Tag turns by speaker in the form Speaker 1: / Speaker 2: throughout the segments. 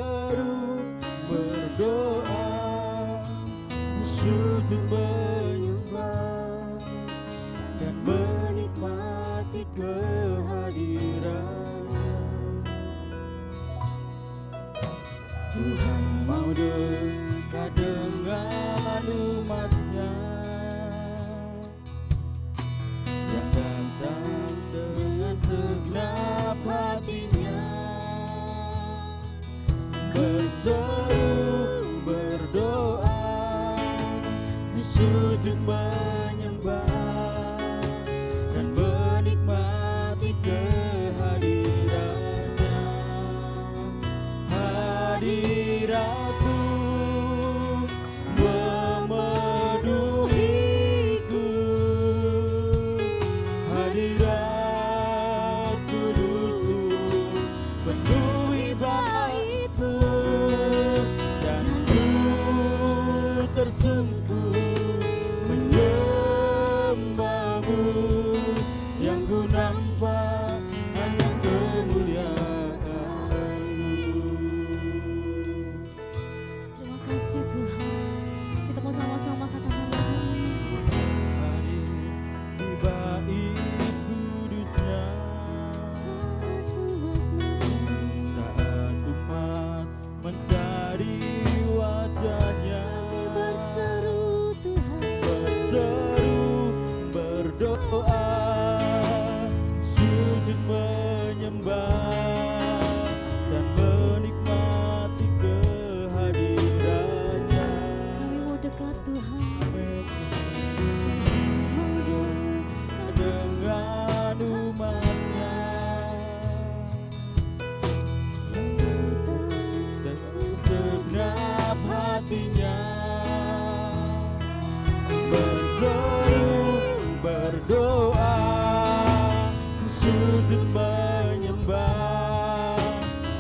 Speaker 1: berseru, berdoa, sujud menyembah, dan menikmati kehadiran-Nya. Tuhan mau dekat dengan umat-Nya yang datang dengan segenap hatinya, berseru, berdoa, sujud menyembah, dan menikmati kehadiran-Nya. Hadirat-Mu memenuhiku, hadirat kudus-Mu penuhi bait-Mu, dan ku tersungkur menyembah-Mu. Yang ku nampak hanya kemuliaan-Mu.
Speaker 2: Terima kasih Tuhan. Kita mau sama-sama katakan lagi.
Speaker 1: Hari di bait kudus-Nya, saat umat mencari wajah-Nya,
Speaker 2: Berseru Tuhan,
Speaker 1: berseru, berdoa, sujud menyembah, dan menikmati kehadiran-Nya.
Speaker 2: kami mau dekat Tuhan.
Speaker 1: Dengan umat-Nya dan segenap hatinya, berseru, berdoa, sujud menyembah,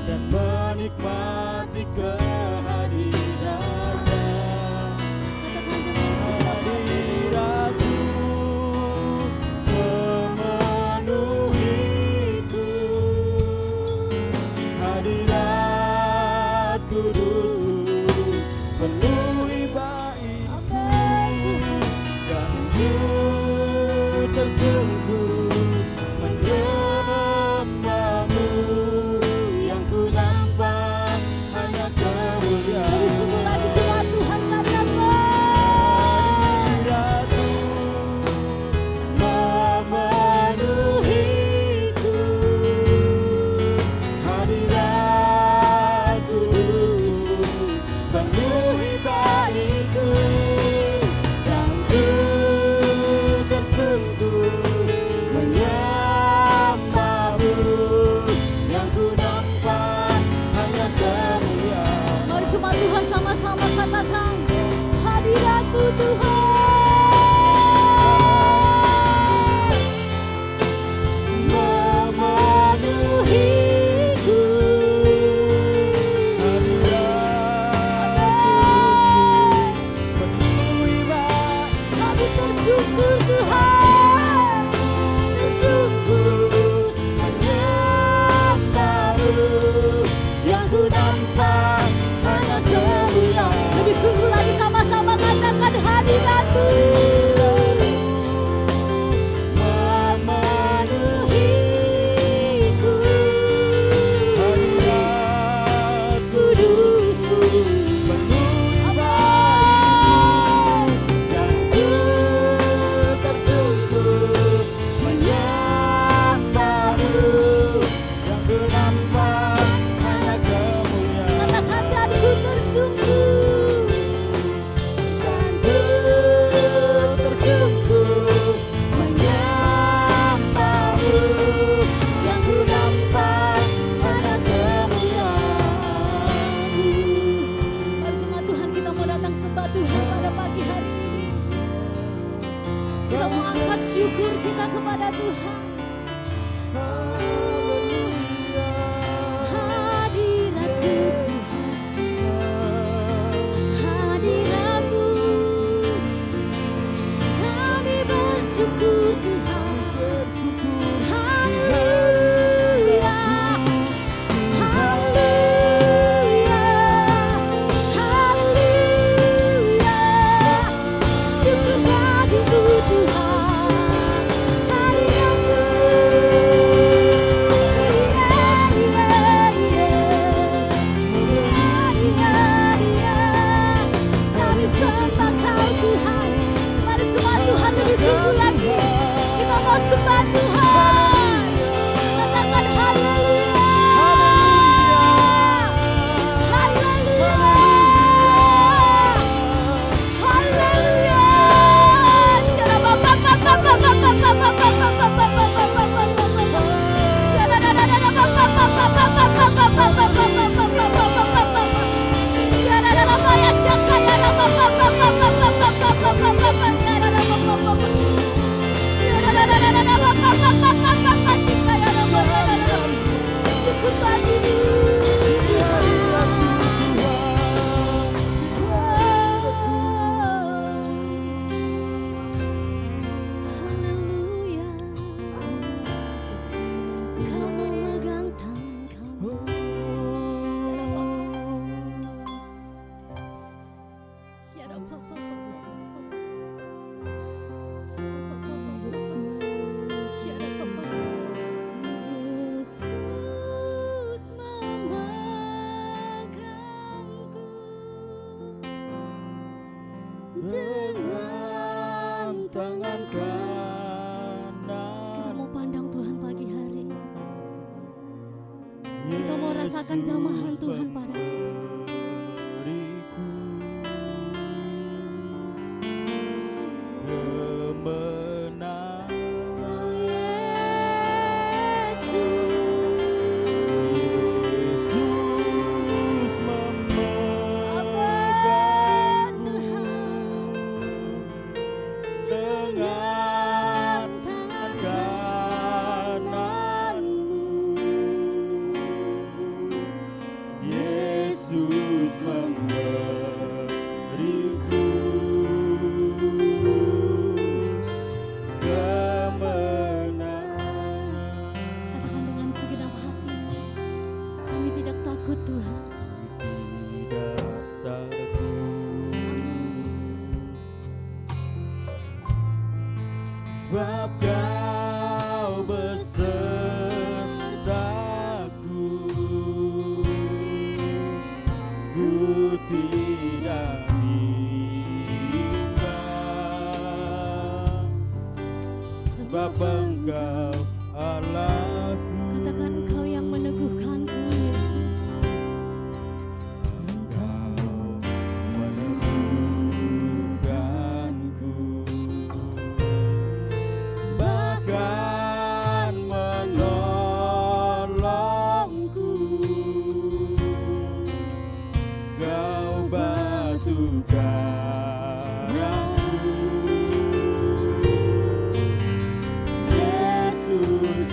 Speaker 1: dan menikmati kehadiran-Nya. Hadirat-Mu memenuhiku, hadirat kudus-Mu penuhi bait-Mu, dan ku tersungkur menyembah-Mu. Yang ku nampak hanya kemuliaan.
Speaker 2: Lebih sungguh lagi coba Tuhan katakan.
Speaker 1: Hadirat-Mu memenuhiku, hadirat kudus-Mu penuhi bait-Ku, dan ku tersungkur menyembah-Mu. Yang ku nampak hanya kemuliaan.
Speaker 2: Mari coba Tuhan sama-sama katakan. Hadirat-Mu Tuhan.
Speaker 1: Memenuhiku, hadirat penuhi bait.
Speaker 2: Kami bersyukur Tuhan. Bersyukur
Speaker 1: menyembah-Mu. Yang ku nampak hanya kemuliaan.
Speaker 2: lebih sungguh lagi sama-sama katakan hadirat-Mu.
Speaker 1: Memenuhiku, hadirat kudus-Mu penuhi bait-Mu, dan ku tersungkur menyembah-Mu. Yang ku nampak hanya kemuliaan.
Speaker 2: Katakan dan ku tersungkur.
Speaker 1: Dan ku tersungkur menyembah-Mu. Yang ku nampak hanya kemuliaan-Mu.
Speaker 2: Mari jemaat Tuhan, kita mau datang sembah Tuhan pada pagi hari ini. Kita mau angkat syukur kita kepada Tuhan. Hadirat-Mu Tuhan, hadirat-Mu, kami bersyukur Tuhan. Haleluya, haleluya. Katakan jamahan Tuhan pada kita.
Speaker 1: Kemenangan
Speaker 2: Oh Yesus,
Speaker 1: Yesus
Speaker 2: Amen
Speaker 1: memegang
Speaker 2: Tuhan.
Speaker 1: dengan tangan kananmu. Yesus memberiku kemenangan.
Speaker 2: Katakan dengan segenap hati, kami tidak takut Tuhan.
Speaker 1: Tidak takut, sebab Kau besertaku. Ku tidak bimbang, sebab Engkau Allahku.
Speaker 2: Katakan Engkau yang meneguhkanku Yesus.
Speaker 1: Engkau meneguhkanku, bahkan menolongku. Kau batu karangku, Yesus.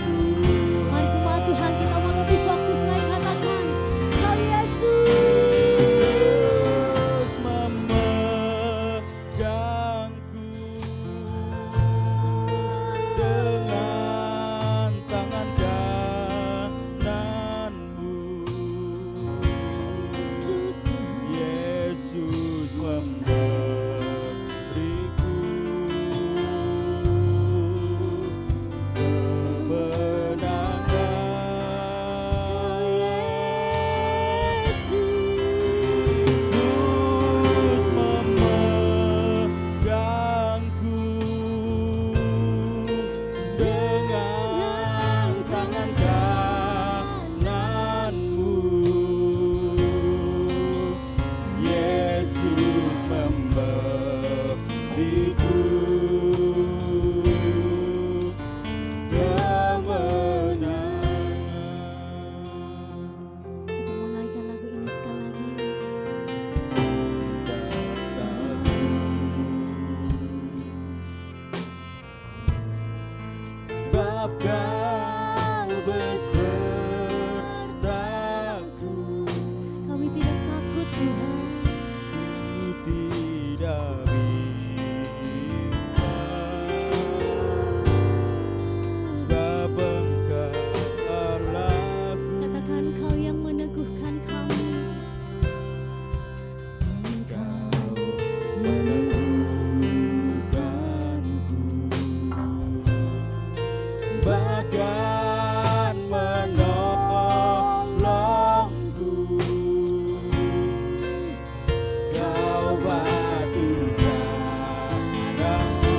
Speaker 2: Mari jemaat Tuhan kita mau lebih fokus lagi, katakan Kau Yesus.
Speaker 1: Memegangku dengan tangan kananmu.
Speaker 2: Yesus Tuhan.
Speaker 1: Yesus memberiku kemenangan. Yesus memegangku dengan tangan kananmu. Yesus memberiku kemenangan.
Speaker 2: Kita mau naikkan lagu ini sekali lagi.
Speaker 1: Sebab Kau besertaku.
Speaker 2: Kami tidak takut Tuhan.
Speaker 1: Ku tidak bimbang, sebab Engkau Allahku.
Speaker 2: Katakan Kau yang meneguhkan kami.
Speaker 1: Engkau meneguhkanku, bahkan menolongku. Kau batu karangku,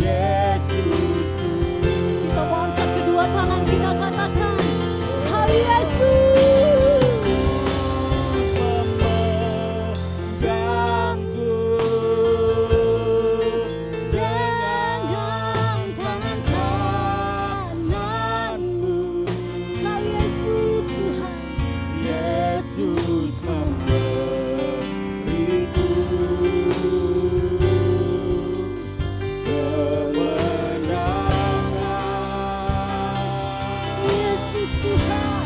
Speaker 1: Yesus.
Speaker 2: Kita mau angkat kedua tangan kita, katakan Kau Yesus.
Speaker 1: Memegangku dengan tangan kananmu.
Speaker 2: Kau Yesus Tuhan.
Speaker 1: Yesus memberiku kemenangan.
Speaker 2: Yesus Tuhan.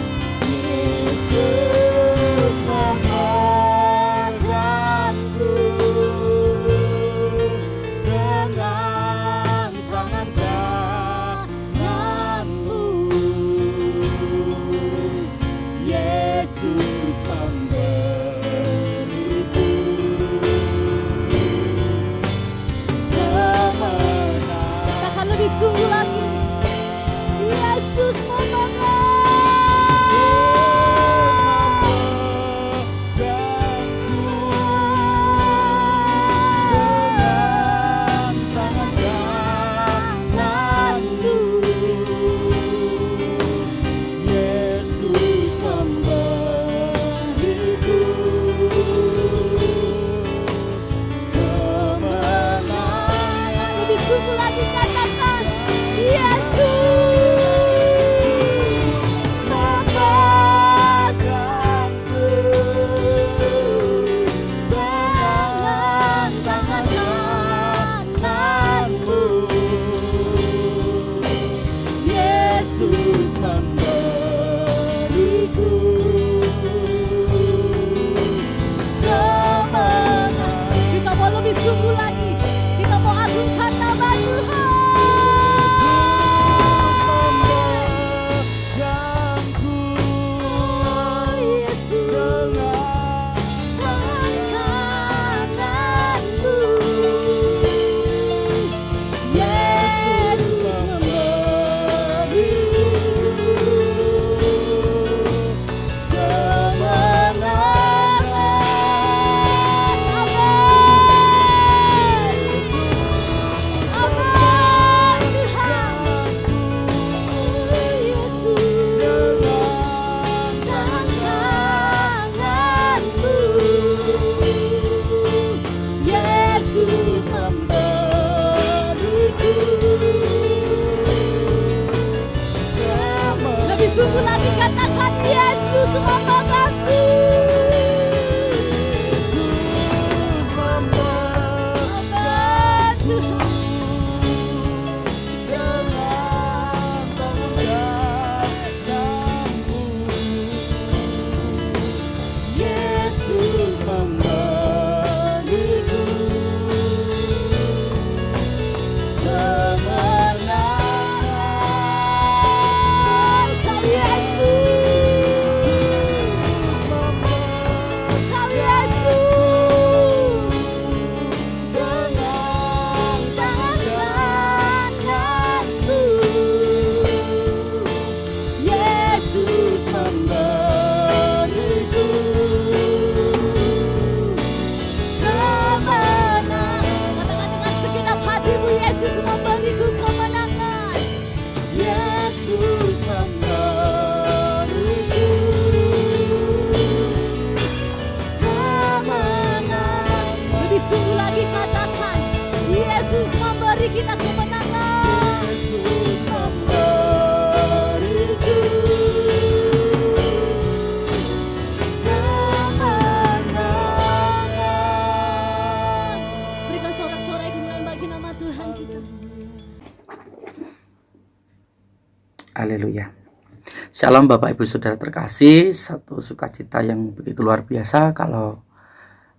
Speaker 3: Shalom Bapak Ibu Saudara terkasih, satu sukacita yang begitu luar biasa kalau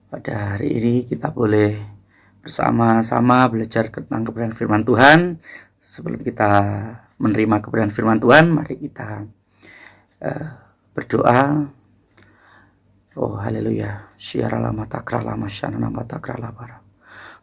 Speaker 3: pada hari ini kita boleh bersama-sama belajar tentang kebenaran firman Tuhan. Sebelum kita menerima kebenaran firman Tuhan, mari kita berdoa. Oh haleluya. Syiarala matakrala masyana matakrala bara.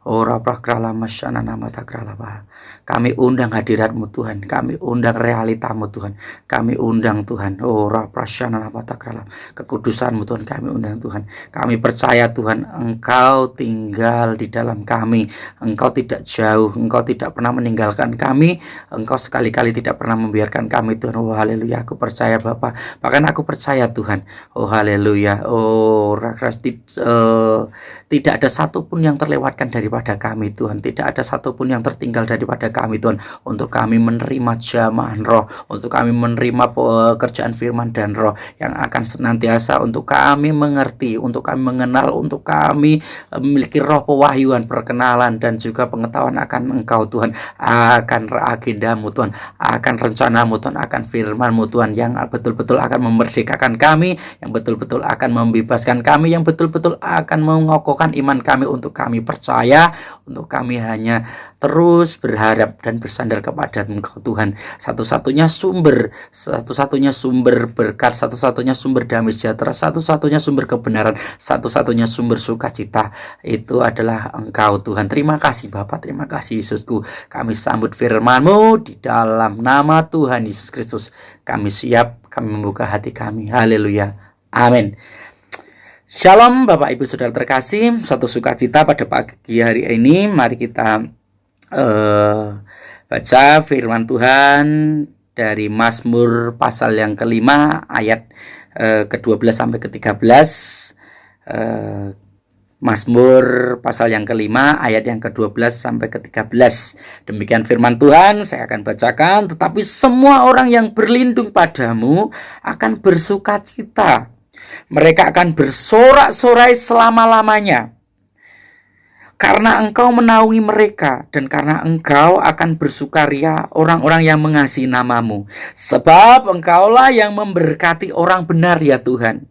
Speaker 3: Ora prakrala masyana matakrala bara. Kami undang hadirat-Mu Tuhan, kami undang realita-Mu Tuhan, kami undang Tuhan. Ora prasyana matakrala. Kekudusan-Mu Tuhan kami undang Tuhan. Kami percaya Tuhan, Engkau tinggal di dalam kami. Engkau tidak jauh, Engkau tidak pernah meninggalkan kami. Engkau sekali-kali tidak pernah membiarkan kami Tuhan. Oh haleluya, aku percaya Bapa. Bahkan aku percaya Tuhan. Oh haleluya. Oh tidak ada satupun yang terlewatkan daripada kami Tuhan. Tidak ada satupun yang tertinggal daripada kami Tuhan. Untuk kami menerima jamahan roh, untuk kami menerima pekerjaan firman dan roh yang akan senantiasa untuk kami mengerti, untuk kami mengenal, untuk kami memiliki roh pewahyuan, perkenalan dan juga pengetahuan akan Engkau Tuhan, akan agendamu Tuhan, akan rencanamu Tuhan, akan firmanmu Tuhan yang betul-betul akan memerdekakan kami, yang betul-betul akan membebaskan kami, yang betul-betul akan mengokohkan iman kami untuk kami percaya, untuk kami hanya terus berharap dan bersandar kepada Engkau Tuhan. Satu-satunya sumber berkat, satu-satunya sumber damai sejahtera, satu-satunya sumber kebenaran, satu-satunya sumber sukacita itu adalah Engkau Tuhan. Terima kasih Bapa, terima kasih Yesusku. Kami sambut firman-Mu di dalam nama Tuhan Yesus Kristus. Kami siap, kami membuka hati kami. Haleluya. Amin. Shalom Bapak Ibu Saudara terkasih, satu sukacita pada pagi hari ini. Mari kita baca firman Tuhan dari Mazmur pasal yang kelima ayat ke-12 sampai ke-13. Mazmur pasal yang kelima ayat yang ke-12 sampai ke-13. Demikian firman Tuhan, saya akan bacakan. Tetapi semua orang yang berlindung padamu akan bersukacita. Mereka akan bersorak-sorai selama-lamanya. Karena Engkau menaungi mereka, dan karena Engkau akan bersukaria orang-orang yang mengasihi nama-Mu. Sebab Engkaulah yang memberkati orang benar ya Tuhan.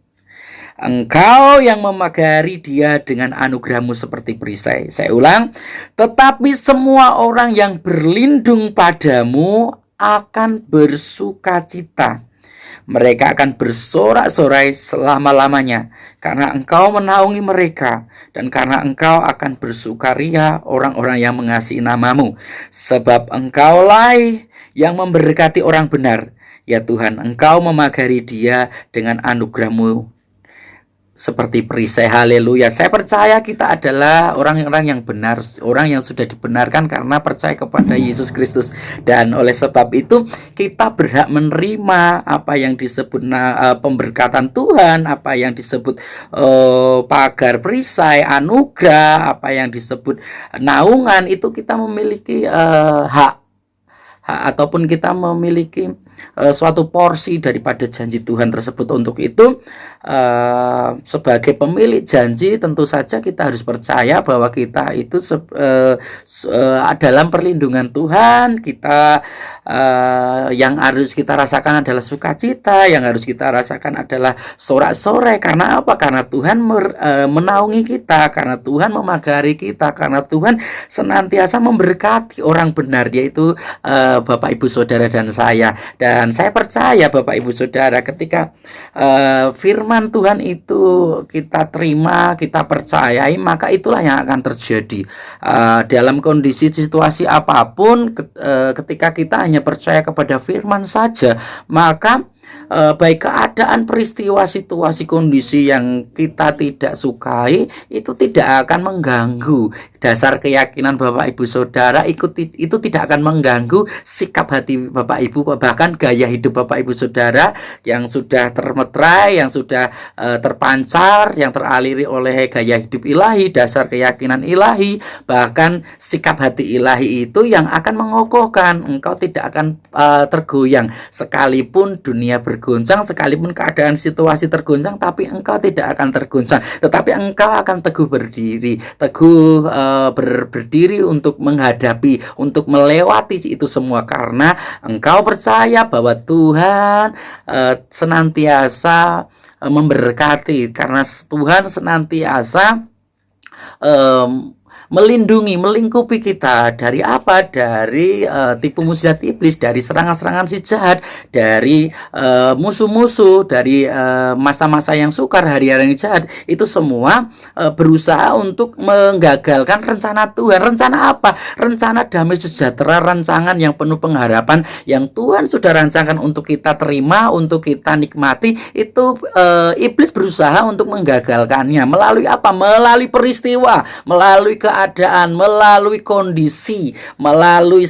Speaker 3: Engkau yang memagari dia dengan anugerah-Mu seperti perisai. Saya ulang, tetapi semua orang yang berlindung padamu akan bersukacita. Mereka akan bersorak-sorai selama-lamanya, karena Engkau menaungi mereka, dan karena Engkau akan bersukaria orang-orang yang mengasihi nama-Mu. Sebab Engkaulah yang memberkati orang benar, ya Tuhan. Engkau memagari dia dengan anugerah-Mu seperti perisai. Haleluya. Saya percaya kita adalah orang-orang yang benar, orang yang sudah dibenarkan karena percaya kepada Yesus Kristus, dan oleh sebab itu kita berhak menerima apa yang disebut pemberkatan Tuhan, apa yang disebut pagar perisai, anugerah, apa yang disebut naungan. Itu kita memiliki hak ataupun kita memiliki suatu porsi daripada janji Tuhan tersebut. Untuk itu sebagai pemilik janji tentu saja kita harus percaya bahwa kita itu dalam perlindungan Tuhan. Kita yang harus kita rasakan adalah sukacita, yang harus kita rasakan adalah sorak-sorai. Karena apa? Karena Tuhan menaungi kita, karena Tuhan memagari kita, karena Tuhan senantiasa memberkati orang benar, yaitu Bapak Ibu Saudara dan saya. Dan saya percaya Bapak Ibu Saudara, ketika firman Tuhan itu kita terima, kita percayai, maka itulah yang akan terjadi dalam kondisi situasi apapun. Ketika kita hanya percaya kepada firman saja, maka baik keadaan, peristiwa, situasi, kondisi yang kita tidak sukai itu tidak akan mengganggu dasar keyakinan Bapak Ibu Saudara. Itu tidak akan mengganggu sikap hati Bapak Ibu, bahkan gaya hidup Bapak Ibu Saudara yang sudah termeterai, yang sudah terpancar, yang teraliri oleh gaya hidup ilahi, dasar keyakinan ilahi, bahkan sikap hati ilahi itu yang akan mengokohkan. Engkau tidak akan tergoyang sekalipun dunia bergerak bergoncang, sekalipun keadaan situasi tergoncang, tapi engkau tidak akan tergoncang, tetapi engkau akan teguh berdiri, teguh berdiri untuk menghadapi, untuk melewati itu semua, karena engkau percaya bahwa Tuhan senantiasa memberkati, karena Tuhan senantiasa melindungi, melingkupi kita dari apa? Dari tipu muslihat iblis, dari serangan-serangan si jahat, dari musuh-musuh, dari masa-masa yang sukar, hari-hari yang jahat. Itu semua berusaha untuk menggagalkan rencana Tuhan. Rencana apa? Rencana damai sejahtera, rancangan yang penuh pengharapan yang Tuhan sudah rancangkan untuk kita terima, untuk kita nikmati. Itu iblis berusaha untuk menggagalkannya. Melalui apa? Melalui peristiwa, melalui keadaan, melalui kondisi, melalui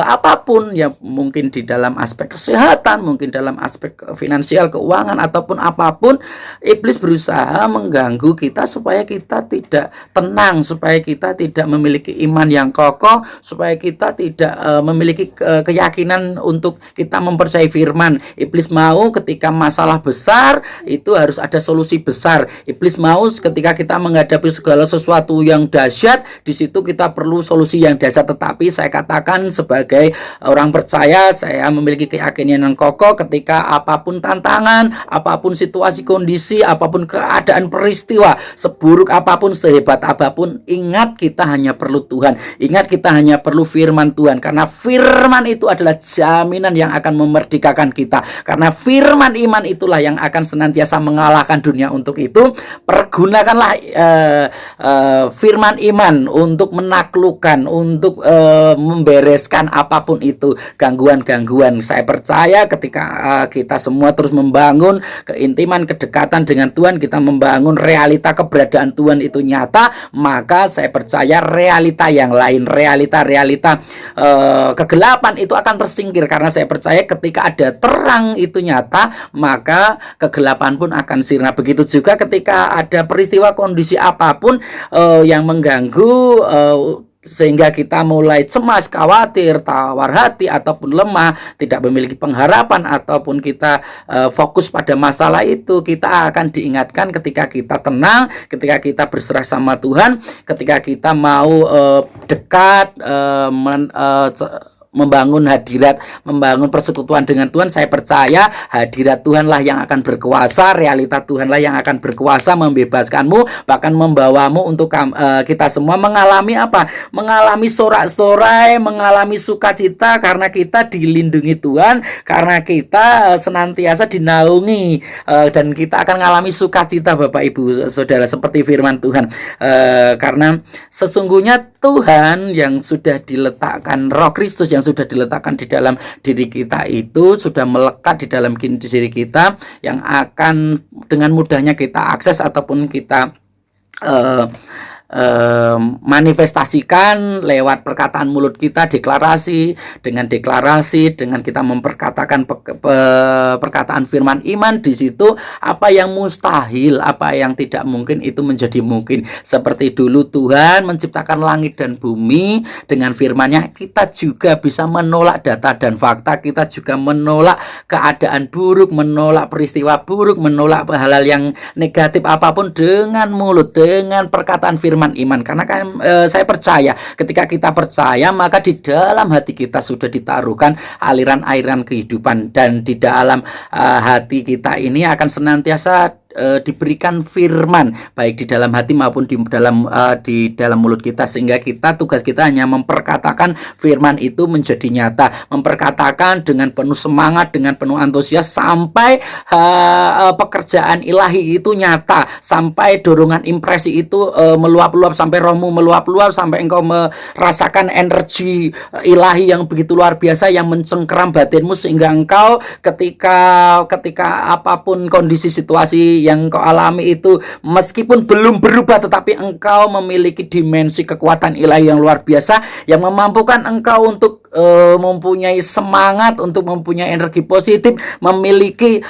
Speaker 3: apapun ya, mungkin di dalam aspek kesehatan, mungkin dalam aspek finansial, keuangan, ataupun apapun. Iblis berusaha mengganggu kita supaya kita tidak tenang, supaya kita tidak memiliki iman yang kokoh, supaya kita tidak memiliki keyakinan untuk kita mempercayai firman. Iblis mau ketika masalah besar itu harus ada solusi besar. Iblis mau ketika kita menghadapi segala sesuatu yang dahsyat, di situ kita perlu solusi yang dahsyat. Tetapi saya katakan sebagai orang percaya, saya memiliki keyakinan yang kokoh ketika apapun tantangan, apapun situasi kondisi, apapun keadaan peristiwa, seburuk apapun, sehebat apapun, ingat kita hanya perlu Tuhan. Ingat kita hanya perlu firman Tuhan, karena firman itu adalah jaminan yang akan memerdekakan kita. Karena firman iman itulah yang akan senantiasa mengalahkan dunia. Untuk itu pergunakanlah firman iman untuk menaklukkan, untuk membereskan apapun itu gangguan-gangguan. Saya percaya ketika kita semua terus membangun keintiman, kedekatan dengan Tuhan, kita membangun realita keberadaan Tuhan itu nyata, maka saya percaya realita yang lain, realita kegelapan itu akan tersingkir. Karena saya percaya ketika ada terang itu nyata, maka kegelapan pun akan sirna. Begitu juga ketika ada peristiwa kondisi apapun yang mengganggu, sehingga kita mulai cemas, khawatir, tawar hati, ataupun lemah, tidak memiliki pengharapan, ataupun kita fokus pada masalah itu, kita akan diingatkan ketika kita tenang, ketika kita berserah sama Tuhan, ketika kita mau dekat, membangun hadirat, membangun persekutuan dengan Tuhan. Saya percaya hadirat Tuhanlah yang akan berkuasa, realita Tuhanlah yang akan berkuasa membebaskanmu, bahkan membawamu untuk kita semua mengalami apa? Mengalami sorak-sorai, mengalami sukacita, karena kita dilindungi Tuhan, karena kita senantiasa dinaungi, dan kita akan mengalami sukacita, Bapak Ibu Saudara, seperti firman Tuhan. Karena sesungguhnya Tuhan yang sudah diletakkan, Roh Kristus yang sudah diletakkan di dalam diri kita itu sudah melekat di dalam diri kita, yang akan dengan mudahnya kita akses ataupun kita manifestasikan lewat perkataan mulut kita, deklarasi dengan kita memperkatakan perkataan firman iman. Di situ apa yang mustahil, apa yang tidak mungkin itu menjadi mungkin. Seperti dulu Tuhan menciptakan langit dan bumi dengan firman-Nya, kita juga bisa menolak data dan fakta, kita juga menolak keadaan buruk, menolak peristiwa buruk, menolak hal-hal yang negatif apapun dengan mulut, dengan perkataan firman iman. Karena saya percaya ketika kita percaya, maka di dalam hati kita sudah ditaruhkan aliran-aliran kehidupan, dan di dalam hati kita ini akan senantiasa diberikan firman, baik di dalam hati maupun di dalam mulut kita, sehingga tugas kita hanya memperkatakan firman itu menjadi nyata, memperkatakan dengan penuh semangat, dengan penuh antusias, sampai pekerjaan ilahi itu nyata, sampai dorongan impresi itu meluap-luap, sampai rohmu meluap-luap, sampai engkau merasakan energi ilahi yang begitu luar biasa yang mencengkeram batinmu, sehingga engkau ketika apapun kondisi situasi yang kau alami itu, meskipun belum berubah, tetapi engkau memiliki dimensi kekuatan ilahi yang luar biasa yang memampukan engkau untuk mempunyai semangat, untuk mempunyai energi positif, memiliki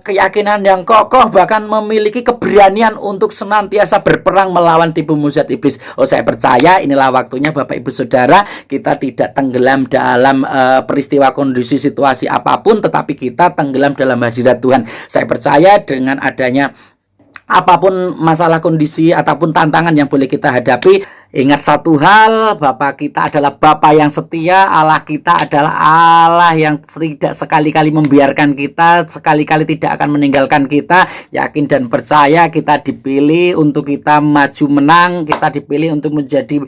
Speaker 3: keyakinan yang kokoh, bahkan memiliki keberanian untuk senantiasa berperang melawan tipu muslihat iblis. Saya percaya inilah waktunya Bapak Ibu Saudara, kita tidak tenggelam dalam peristiwa, kondisi, situasi apapun, tetapi kita tenggelam dalam hadirat Tuhan. Saya percaya dengan adanya apapun masalah, kondisi ataupun tantangan yang boleh kita hadapi, ingat satu hal, Bapa kita adalah Bapa yang setia, Allah kita adalah Allah yang tidak sekali-kali membiarkan kita, sekali-kali tidak akan meninggalkan kita. Yakin dan percaya kita dipilih untuk kita maju menang, kita dipilih untuk menjadi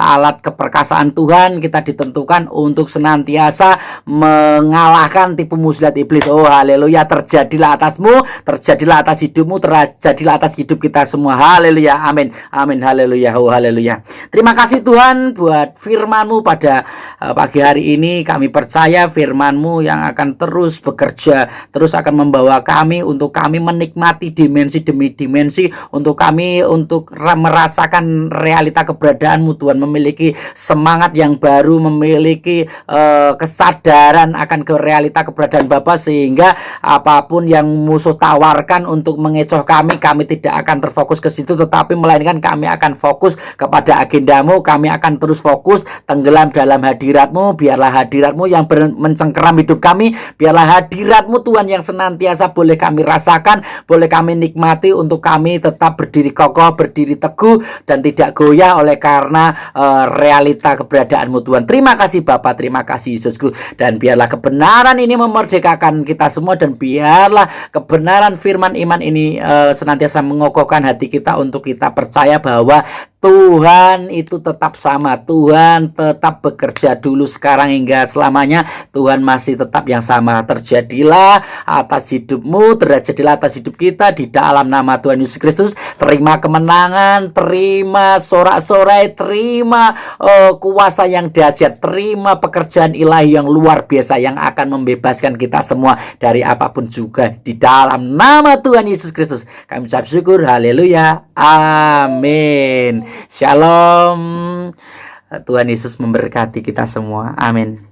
Speaker 3: alat keperkasaan Tuhan, kita ditentukan untuk senantiasa mengalahkan tipu muslihat iblis. Oh haleluya, terjadilah atasmu, terjadilah atas hidupmu, terjadilah atas hidup kita semua. Haleluya, amin, amin, haleluya. Oh haleluya. Terima kasih Tuhan buat firman-Mu pada pagi hari ini. Kami percaya firman-Mu yang akan terus bekerja, terus akan membawa kami untuk kami menikmati dimensi demi dimensi, untuk kami untuk merasakan realita keberadaan-Mu Tuhan, memiliki semangat yang baru, memiliki kesadaran akan realita keberadaan Bapa, sehingga apapun yang musuh tawarkan untuk mengecoh kami tidak akan terfokus ke situ, tetapi melainkan kami akan fokus kepada agenda-Mu. Kami akan terus fokus tenggelam dalam hadirat-Mu. Biarlah hadirat-Mu yang mencengkeram hidup kami, biarlah hadirat-Mu Tuhan yang senantiasa boleh kami rasakan, boleh kami nikmati, untuk kami tetap berdiri kokoh, berdiri teguh, dan tidak goyah oleh karena realita keberadaan-Mu Tuhan. Terima kasih Bapa, terima kasih Yesusku, dan biarlah kebenaran ini memerdekakan kita semua, dan biarlah kebenaran firman iman ini senantiasa mengokohkan hati kita untuk kita percaya bahwa Tuhan itu tetap sama. Tuhan tetap bekerja dulu, sekarang, hingga selamanya. Tuhan masih tetap yang sama. Terjadilah atas hidupmu, terjadilah atas hidup kita di dalam nama Tuhan Yesus Kristus. Terima kemenangan, terima sorak-sorai, terima kuasa yang dahsyat, terima pekerjaan ilahi yang luar biasa yang akan membebaskan kita semua dari apapun juga di dalam nama Tuhan Yesus Kristus. Kami ucap syukur, haleluya, amin. Shalom. Tuhan Yesus memberkati kita semua. Amin.